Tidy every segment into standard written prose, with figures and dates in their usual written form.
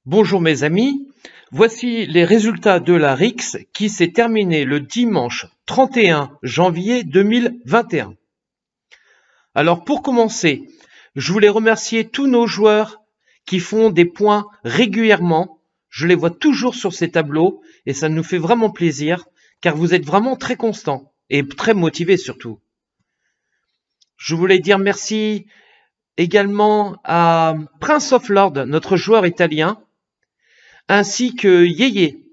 Bonjour mes amis, voici les résultats de la RIX qui s'est terminée le dimanche 31 janvier 2021. Alors pour commencer, je voulais remercier tous nos joueurs qui font des points régulièrement. Je les vois toujours sur ces tableaux et ça nous fait vraiment plaisir car vous êtes vraiment très constants et très motivés surtout. Je voulais dire merci également à Prince of Lord, notre joueur italien, ainsi que Yeye.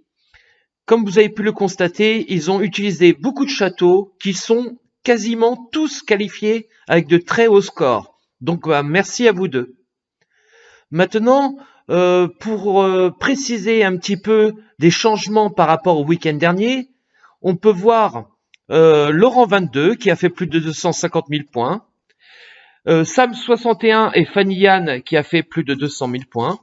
Comme vous avez pu le constater, ils ont utilisé beaucoup de châteaux qui sont quasiment tous qualifiés avec de très hauts scores. Donc merci à vous deux. Maintenant, pour préciser un petit peu des changements par rapport au week-end dernier, on peut voir Laurent 22 qui a fait plus de 250 000 points, Sam 61 et Fanny Yann qui a fait plus de 200 000 points.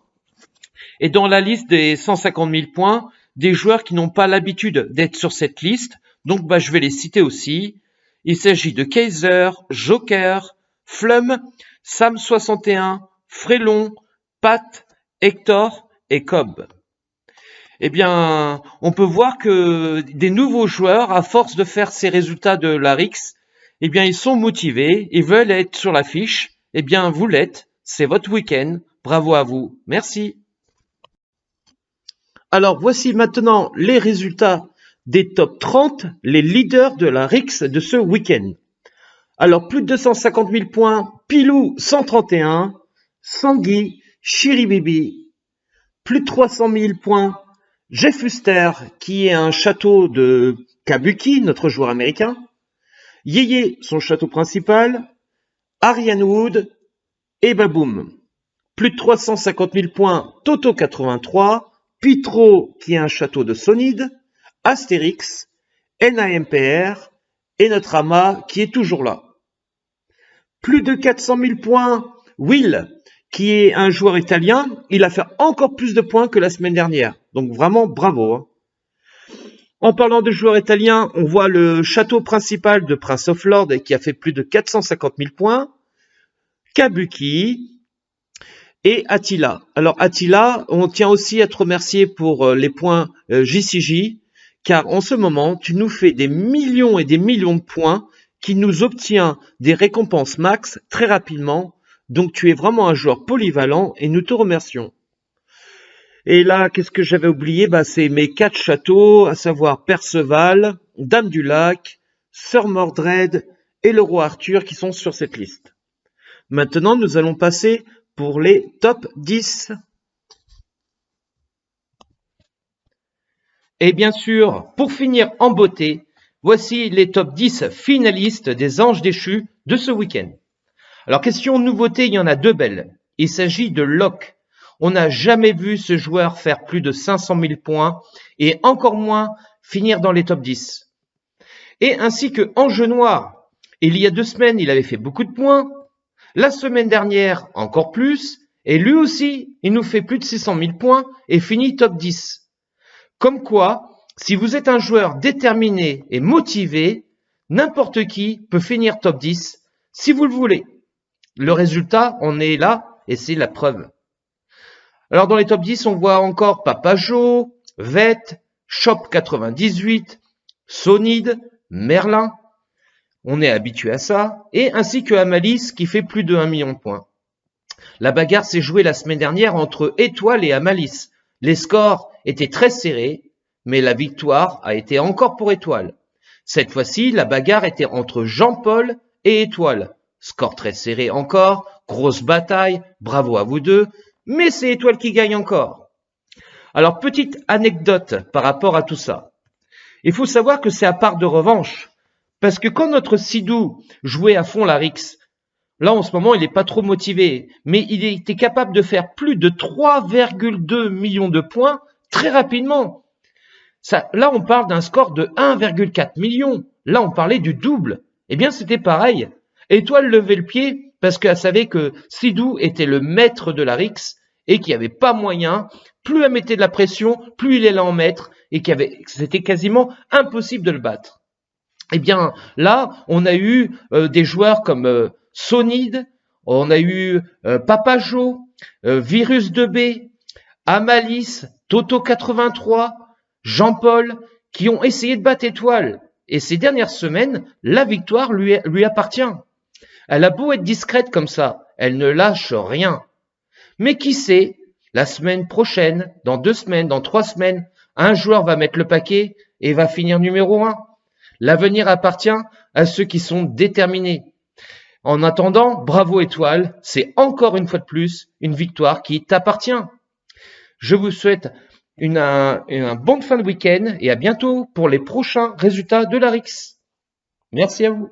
Et dans la liste des 150 000 points, des joueurs qui n'ont pas l'habitude d'être sur cette liste, donc je vais les citer aussi. Il s'agit de Kaiser, Joker, Flum, Sam 61, Frélon, Pat, Hector et Cobb. Eh bien, on peut voir que des nouveaux joueurs, à force de faire ces résultats de la RIX, eh bien, ils sont motivés, ils veulent être sur l'affiche. Eh bien, vous l'êtes, c'est votre week-end. Bravo à vous. Merci. Alors, voici maintenant les résultats des top 30, les leaders de la RIX de ce week-end. Alors, plus de 250 000 points, Pilou 131, Sangui, Chiribibi, plus de 300 000 points, Jeff Huster, qui est un château de Kabuki, notre joueur américain, Yeye, son château principal, Ariane Wood et Baboom. Plus de 350 000 points, Toto 83, Pitro, qui est un château de Sonide, Astérix, NAMPR et notre Ama, qui est toujours là. Plus de 400 000 points, Will, qui est un joueur italien. Il a fait encore plus de points que la semaine dernière. Donc vraiment, bravo. Hein. En parlant de joueurs italiens, on voit le château principal de Prince of Lord qui a fait plus de 450 000 points, Kabuki et Attila. Alors Attila, on tient aussi à te remercier pour les points JCJ, car en ce moment, tu nous fais des millions et des millions de points qui nous obtient des récompenses max très rapidement. Donc tu es vraiment un joueur polyvalent et nous te remercions. Et là, qu'est-ce que j'avais oublié? C'est mes 4 châteaux, à savoir Perceval, Dame du Lac, Sir Mordred et le roi Arthur qui sont sur cette liste. Maintenant, nous allons passer pour les top 10. Et bien sûr, pour finir en beauté, voici les top 10 finalistes des Anges déchus de ce week-end. Alors, question nouveauté, il y en a 2 belles. Il s'agit de Locke. On n'a jamais vu ce joueur faire plus de 500 000 points et encore moins finir dans les top 10. Et ainsi que Ange Noir. Il y a 2 semaines, il avait fait beaucoup de points. La semaine dernière, encore plus. Et lui aussi, il nous fait plus de 600 000 points et finit top 10. Comme quoi, si vous êtes un joueur déterminé et motivé, n'importe qui peut finir top 10 si vous le voulez. Le résultat, on est là et c'est la preuve. Alors dans les top 10, on voit encore Papajo, Vette, Shop 98, Sonide, Merlin. On est habitué à ça. Et ainsi que Amalis qui fait plus de 1 million de points. La bagarre s'est jouée la semaine dernière entre Étoile et Amalis. Les scores étaient très serrés, mais la victoire a été encore pour Étoile. Cette fois-ci, la bagarre était entre Jean-Paul et Étoile. Score très serré encore, grosse bataille, bravo à vous deux. Mais c'est Étoile qui gagne encore. Alors, petite anecdote par rapport à tout ça. Il faut savoir que c'est à part de revanche. Parce que quand notre Sidou jouait à fond la RIX, là en ce moment il n'est pas trop motivé, mais il était capable de faire plus de 3,2 millions de points très rapidement. Là on parle d'un score de 1,4 million. Là on parlait du double. Eh bien c'était pareil. Étoile levait le pied parce qu'elle savait que Sidou était le maître de la RIX et qu'il n'y avait pas moyen, plus elle mettait de la pression, plus il allait en mettre et c'était quasiment impossible de le battre. Eh bien là, on a eu des joueurs comme Sonide, on a eu Papajo, Virus 2B, Amalis, Toto83, Jean-Paul, qui ont essayé de battre Étoile. Et ces dernières semaines, la victoire lui appartient. Elle a beau être discrète comme ça, elle ne lâche rien. Mais qui sait, la semaine prochaine, dans 2 semaines, dans 3 semaines, un joueur va mettre le paquet et va finir numéro 1. L'avenir appartient à ceux qui sont déterminés. En attendant, bravo Étoile, c'est encore une fois de plus une victoire qui t'appartient. Je vous souhaite une bonne fin de week-end et à bientôt pour les prochains résultats de l'ARIX. Merci à vous.